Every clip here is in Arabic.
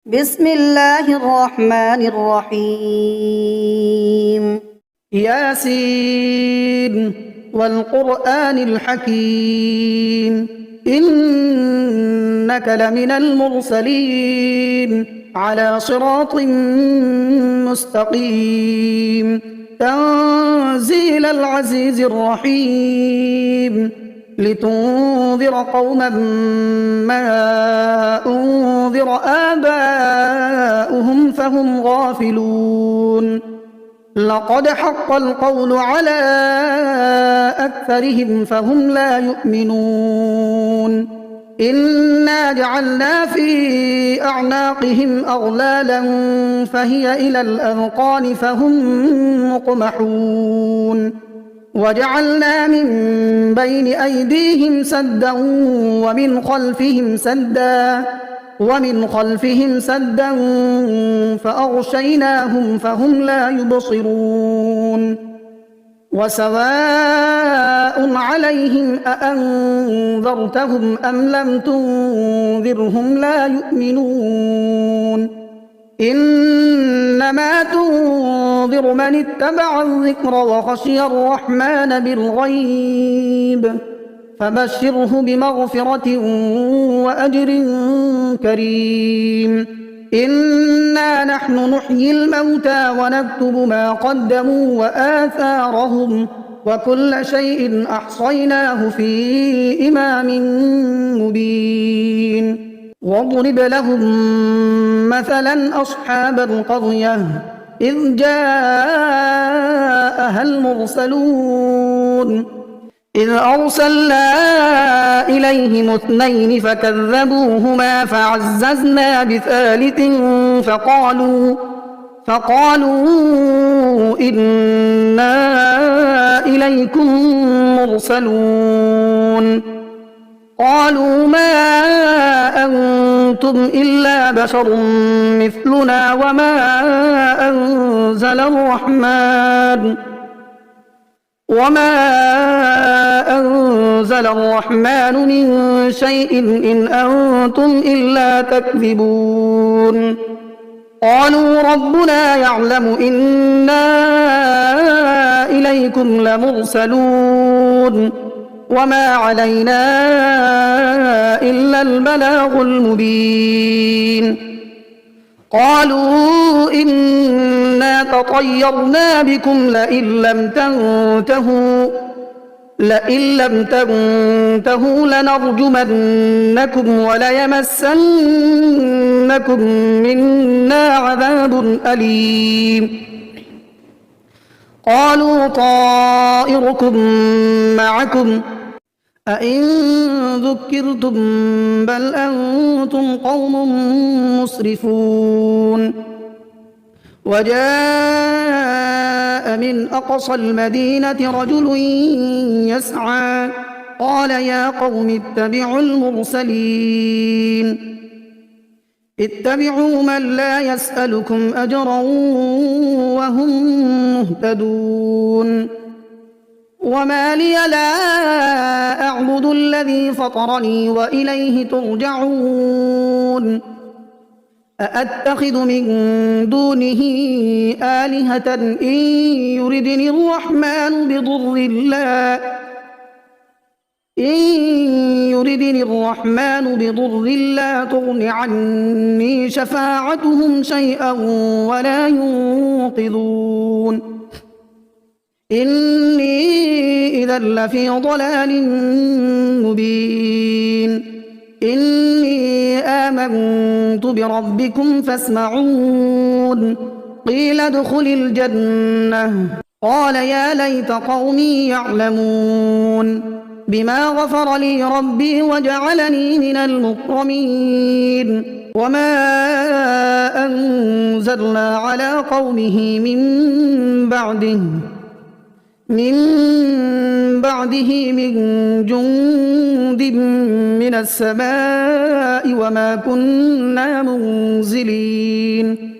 بسم الله الرحمن الرحيم. ياسين والقرآن الحكيم إنك لمن المرسلين على صراط مستقيم تنزيل العزيز الرحيم لتنذر قوما ما أنذر آباؤهم فهم غافلون لقد حق القول على أكثرهم فهم لا يؤمنون إنا جعلنا في أعناقهم أغلالا فهي إلى الأذقان فهم مقمحون وجعلنا من بين أيديهم سدا ومن خلفهم سدا فأغشيناهم فهم لا يبصرون وسواء عليهم أأنذرتهم أم لم تنذرهم لا يؤمنون إنما تنذر من اتبع الذكر وخشي الرحمن بالغيب فبشره بمغفرة وأجر كريم إنا نحن نحيي الموتى ونكتب ما قدموا وآثارهم وكل شيء أحصيناه في إمام مبين واضرب لهم مثلا أصحاب القرية إذ جاءها المرسلون إذ أرسلنا إليهم اثنين فكذبوهما فعززنا بثالث فقالوا إنا إليكم مرسلون قالوا ما أنتم إلا بشر مثلنا وما أنزل الرحمن من شيء إن أنتم إلا تكذبون قالوا ربنا يعلم إنا إليكم لمرسلون وما علينا إلا البلاغ المبين قالوا إنا تطيرنا بكم لئن لم تنتهوا لنرجمنكم وليمسنكم منا عذاب أليم قالوا طائركم معكم أئن ذكرتم بل أنتم قوم مسرفون وجاء من أقصى المدينة رجل يسعى قال يا قوم اتبعوا المرسلين اتبعوا من لا يسألكم أجرا وهم مهتدون وما لي لا أعبد الذي فطرني وإليه ترجعون أأتخذ من دونه آلهة إن يردني الرحمن بضر لا تغن عني شفاعتهم شيئا ولا ينقذون إني إذا لفي ضلال مبين إني آمنت بربكم فاسمعون قيل ادخل الجنة قال يا ليت قومي يعلمون بما غفر لي ربي وجعلني من المكرمين وما أنزلنا على قومه من بعده من جند من السماء وما كنا منزلين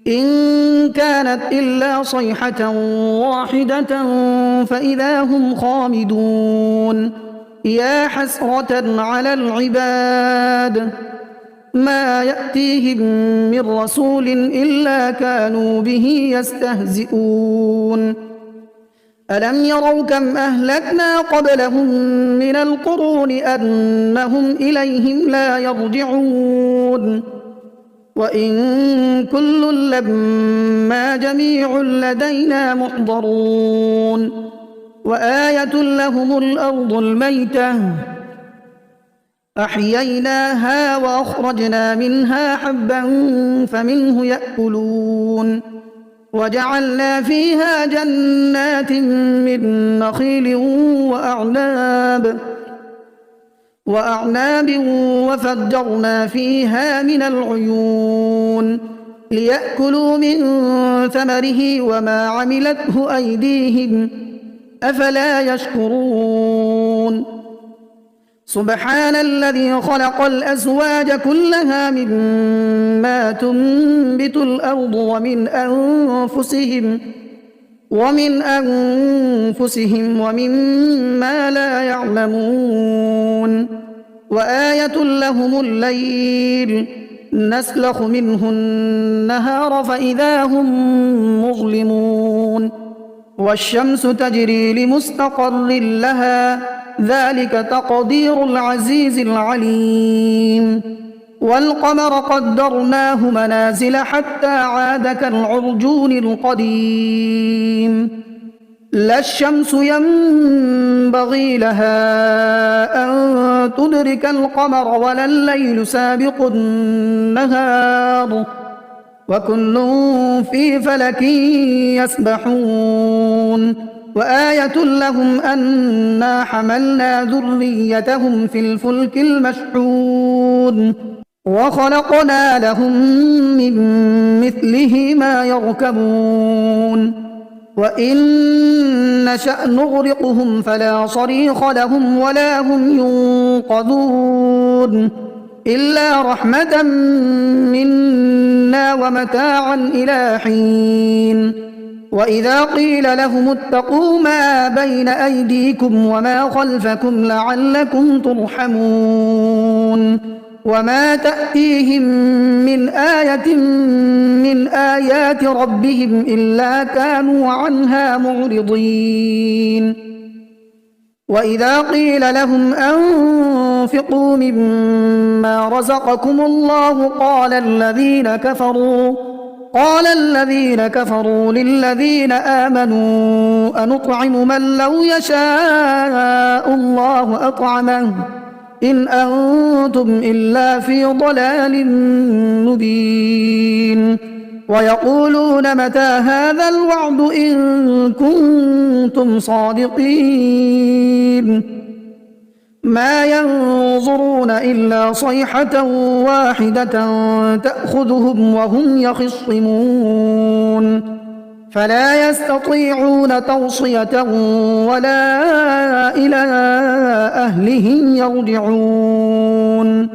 إن كانت إلا صيحة واحدة فإذا هم خامدون يا حسرة على العباد ما يأتيهم من رسول إلا كانوا به يستهزئون ألم يروا كم أهلكنا قبلهم من القرون أنهم إليهم لا يرجعون وإن كل لما جميع لدينا محضرون وآية لهم الأرض الميتة أحييناها وأخرجنا منها حبا فمنه يأكلون وجعلنا فيها جنات من نخيل وأعناب وفجرنا فيها من العيون ليأكلوا من ثمره وما عملته أيديهم أفلا يشكرون سبحان الذي خلق الأزواج كلها مما تنبت الأرض ومن أنفسهم ومما لا يعلمون وآية لهم الليل نسلخ منه النهار فإذا هم مظلمون والشمس تجري لمستقر لها ذلك تقدير العزيز العليم والقمر قدرناه منازل حتى عاد كالعرجون القديم لا الشمس ينبغي لها أن تدرك القمر ولا الليل سابق النهار وكل في فلك يسبحون وآية لهم أنا حملنا ذريتهم في الفلك المشحون وخلقنا لهم من مثله ما يركبون وإن نشأ نغرقهم فلا صريخ لهم ولا هم ينقذون إلا رحمة منا ومتاعا إلى حين وإذا قيل لهم اتقوا ما بين أيديكم وما خلفكم لعلكم ترحمون وما تأتيهم من آية من آيات ربهم إلا كانوا عنها معرضين وإذا قيل لهم أنفقوا مما رزقكم الله قال الذين كفروا للذين آمنوا أنطعم من لو يشاء الله أطعمه إن أنتم إلا في ضلال مبين ويقولون متى هذا الوعد إن كنتم صادقين ما ينظرون إلا صيحة واحدة تأخذهم وهم يخصمون فلا يستطيعون توصية ولا إلى أهلهم يرجعون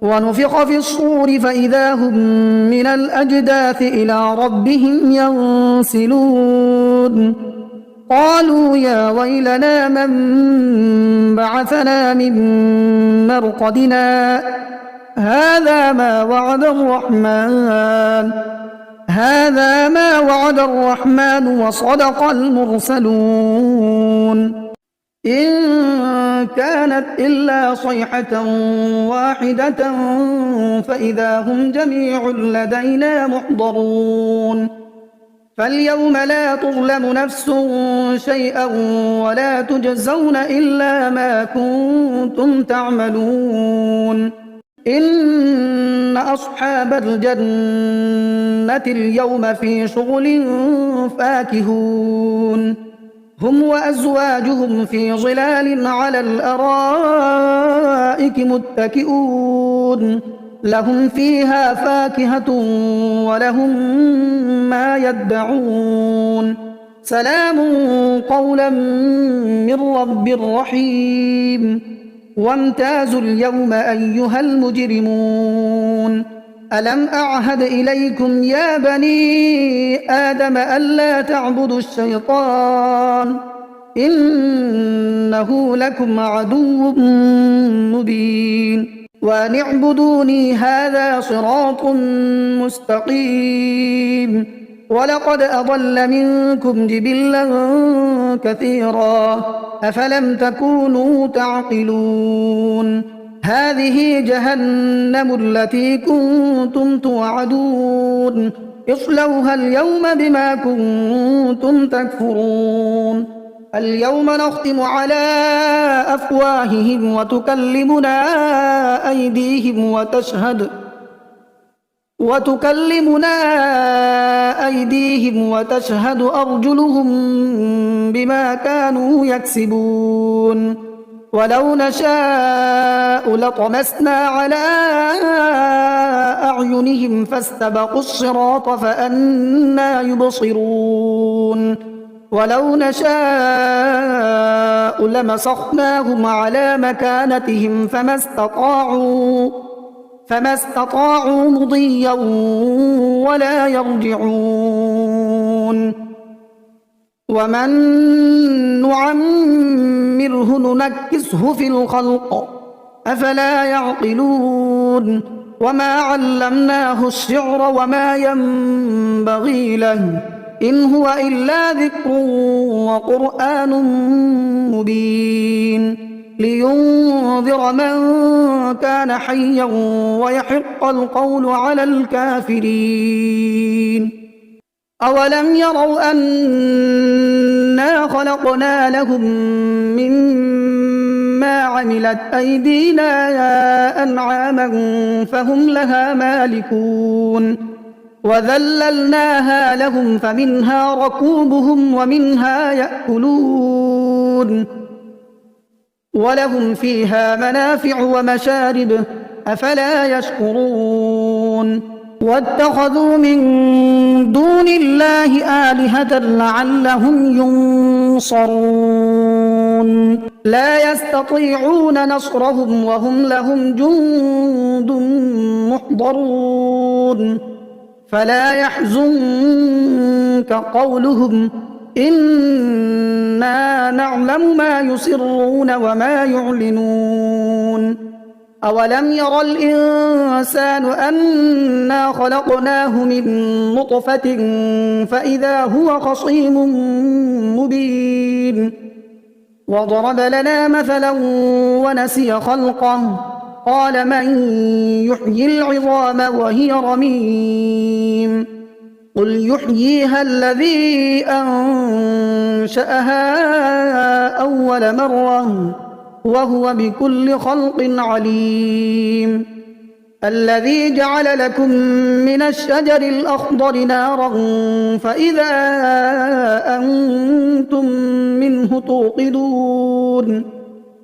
ونفخ في الصور فإذا هم من الأجداث إلى ربهم ينسلون قالوا يا ويلنا من بعثنا من مرقدنا هذا ما وعد الرحمن وصدق المرسلون إن كانت إلا صيحة واحدة فإذا هم جميع لدينا محضرون فاليوم لا تظلم نفس شيئا ولا تجزون إلا ما كنتم تعملون إن أصحاب الجنة اليوم في شغل فاكهون هم وأزواجهم في ظلال على الأرائك متكئون لهم فيها فاكهة ولهم ما يدعون سلام قولا من رب رحيم وامتازوا اليوم أيها المجرمون ألم أعهد إليكم يا بني آدم ألا تعبدوا الشيطان إنه لكم عدو مبين وأن اعبدوني هذا صراط مستقيم. ولقد أضل منكم جبلا كثيرا أفلم تكونوا تعقلون. هذه جهنم التي كنتم توعدون اصلوها اليوم بما كنتم تكفرون. اليوم نختم على أفواههم وتكلمنا أيديهم وتشهد أرجلهم بما كانوا يكسبون. ولو نشاء لطمسنا على أعينهم فاستبقوا الصراط فأنى يبصرون. ولو نشاء لمسخناهم على مكانتهم فما استطاعوا مضيا ولا يرجعون. ومن نعمره ننكسه في الخلق أفلا يعقلون. وما علمناه الشعر وما ينبغي له إن هو إلا ذكر وقرآن مبين لينذر من كان حيا ويحق القول على الكافرين. أولم يروا أنا خلقنا لهم مما عملت أيدينا أنعاما فهم لها مالكون وذللناها لهم فمنها ركوبهم ومنها يأكلون ولهم فيها منافع ومشارب أفلا يشكرون. واتخذوا من دون الله آلهة لعلهم ينصرون لا يستطيعون نصرهم وهم لهم جند محضرون. فلا يحزنك قولهم إنا نعلم ما يسرون وما يعلنون. أولم ير الإنسان أنا خلقناه من نطفة فإذا هو خصيم مبين. وضرب لنا مثلا ونسي خلقه قال من يحيي العظام وهي رميم قل يحييها الذي أنشأها أول مرة وهو بكل خلق عليم. الذي جعل لكم من الشجر الأخضر نارا فإذا أنتم منه توقدون.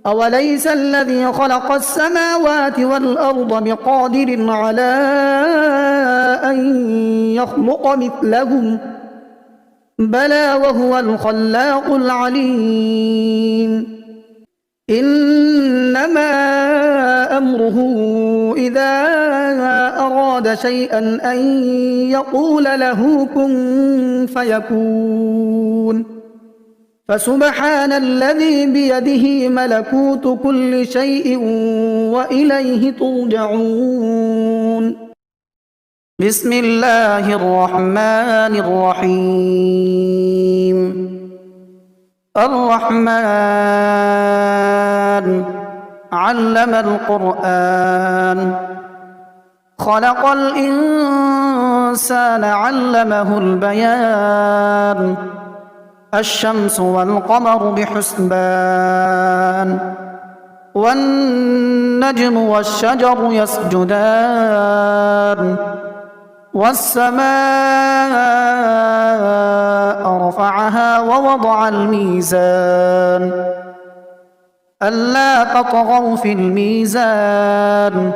أوليس الذي خلق السماوات والأرض بقادر على أن يخلق مثلهم بلى وهو الخلاق العليم. إنما أمره إذا أراد شيئا أن يقول له كن فيكون. فسبحان الذي بيده ملكوت كل شيء وإليه ترجعون. بسم الله الرحمن الرحيم. الرحمن علم القرآن خلق الإنسان علمه البيان. الشمس والقمر بحسبان والنجم والشجر يسجدان والسماء رفعها ووضع الميزان ألا تطغوا في الميزان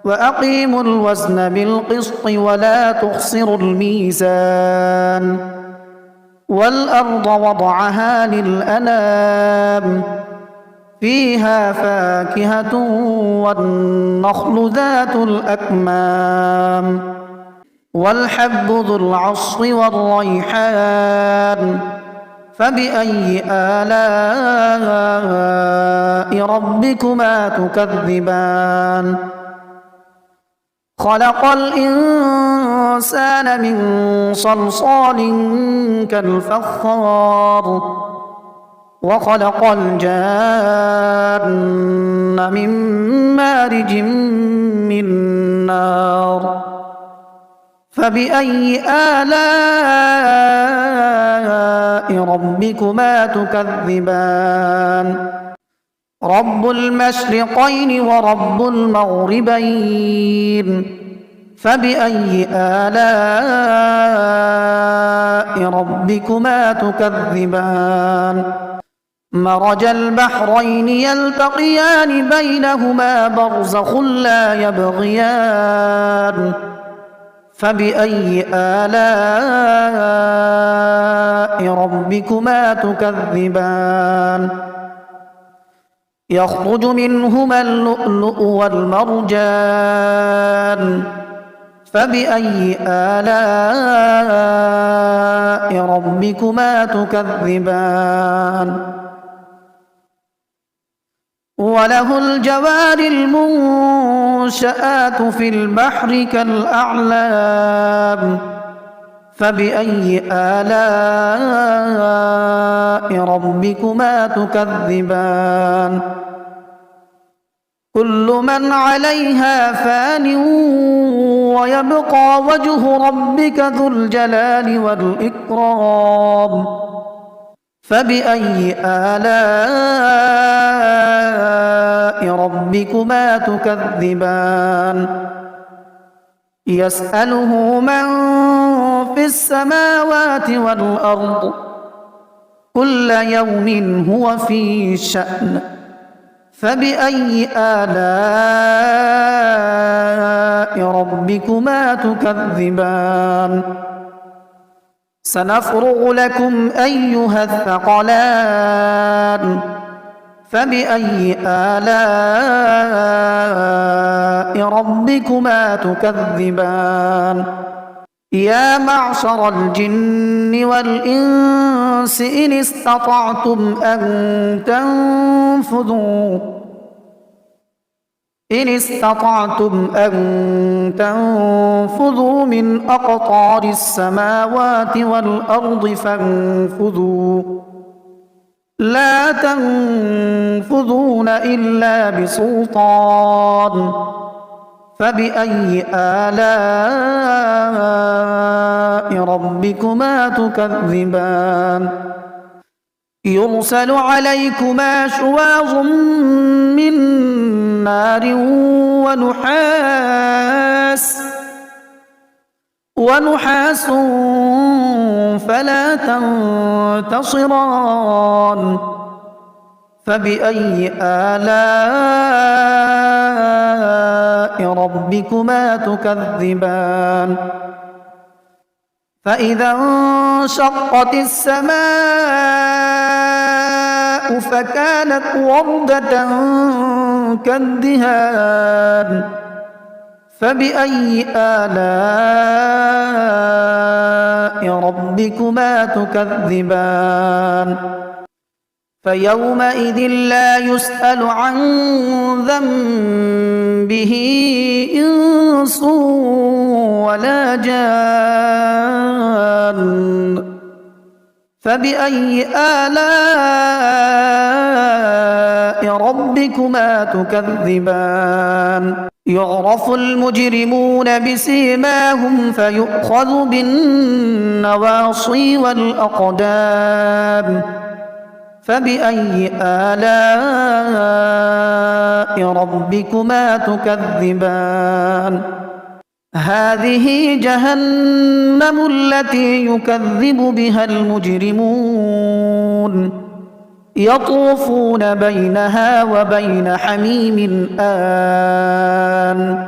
وأقيموا الوزن بالقسط ولا تخسروا الميزان. والأرض وضعها للأنام فيها فاكهة والنخل ذات الأكمام والحب ذو العصف والريحان فبأي آلاء ربكما تكذبان خلق الإنسان من صلصال كالفخار وخلق الجان من مارج من نار فبأي آلاء ربكما تكذبان رب المشرقين ورب المغربين فبأي آلاء ربكما تكذبان مرج البحرين يلتقيان بينهما برزخ لا يبغيان فبأي آلاء ربكما تكذبان يخرج منهما اللؤلؤ والمرجان فبأي آلاء ربكما تكذبان وله الجوار المنشآت في البحر كالأعلام فبأي آلاء ربكما تكذبان كل من عليها فان ويبقى وجه ربك ذو الجلال والإكرام فبأي آلاء ربكما تكذبان يسأله من في السماوات والأرض كل يوم هو في شأن فبأي آلاء ربكما تكذبان سنفرغ لكم أيها الثقلان فبأي آلاء ربكما تكذبان يا معشر الجن والإنس إن استطعتم أن تنفذوا من أقطار السماوات والأرض فانفذوا لا تنفذون إلا بسلطان فبأي آلاء ربكما تكذبان يرسل عليكما شواظ من نار ونحاس فلا تنتصران فبأي آلاء ربكما تكذبان فإذا انشقت السماء فكانت وردة كالدهان فبأي آلاء ربكما تكذبان فيومئذ لا يسأل عن ذنبه إنس ولا جان فبأي آلاء ربكما تكذبان يعرف المجرمون بسيماهم فيؤخذ بالنواصي والأقدام فبأي آلاء ربكما تكذبان هذه جهنم التي يكذب بها المجرمون يطوفون بينها وبين حميم آن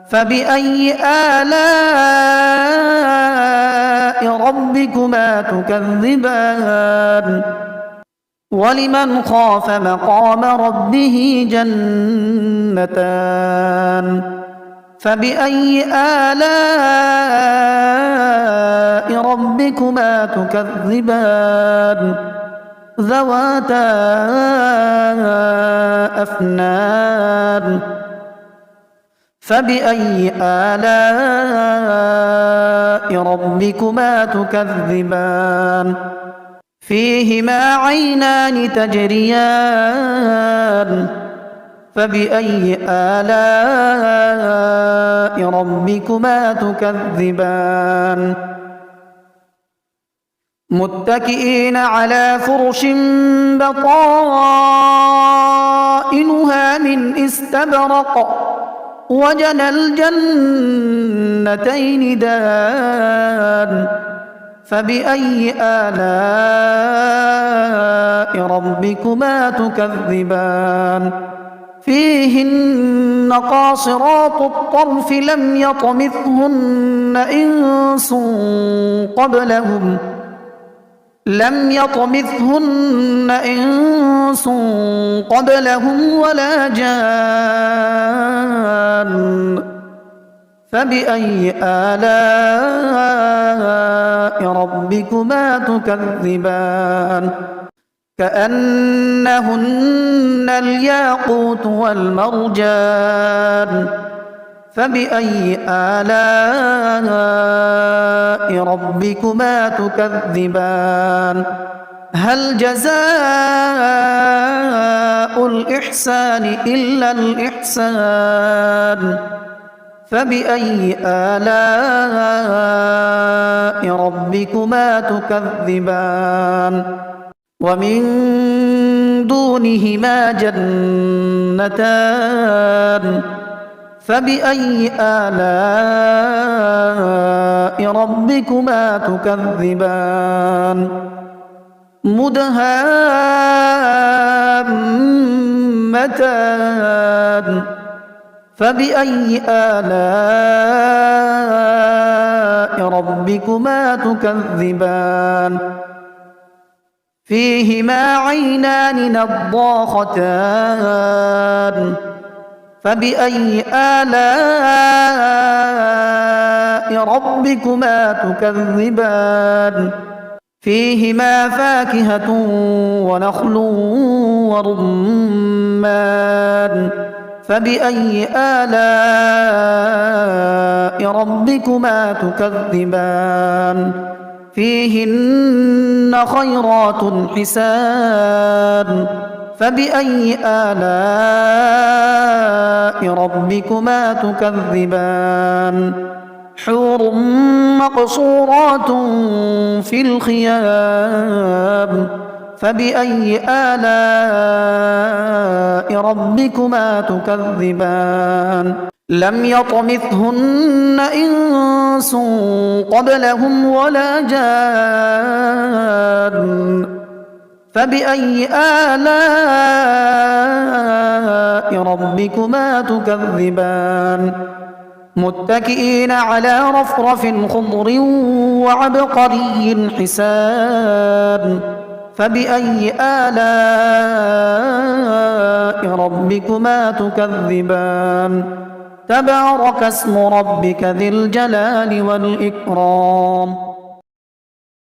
فبأي آلاء ربكما تكذبان ولمن خاف مقام ربه جنتان فبأي آلاء ربك ربكما تكذبان ذواتا أفنان فبأي آلاء ربكما تكذبان فيهما عينان تجريان فبأي آلاء ربكما تكذبان متكئين على فرش بطائنها من استبرق وجنى الجنتين دان فبأي آلاء ربكما تكذبان فيهن قاصرات الطرف لم يطمثهن إنس قبلهم ولا جان فبأي آلاء ربكما تكذبان كأنهن الياقوت والمرجان فبأي آلاء ربكما تكذبان هل جزاء الإحسان إلا الإحسان فبأي آلاء ربكما تكذبان ومن دونهما جنتان فبأي آلاء ربكما تكذبان مدهامتان فبأي آلاء ربكما تكذبان فيهما عينان نضاختان فبأي آلاء ربكما تكذبان فيهما فاكهة ونخل ورمان فبأي آلاء ربكما تكذبان فيهن خيرات حسان فبأي آلاء ربكما تكذبان حور مقصورات في الخيام فبأي آلاء ربكما تكذبان لم يطمثهن إنس قبلهم ولا جان فبأي آلاء ربكما تكذبان متكئين على رفرف خضر وعبقري حسان فبأي آلاء ربكما تكذبان تبارك اسم ربك ذي الجلال والإكرام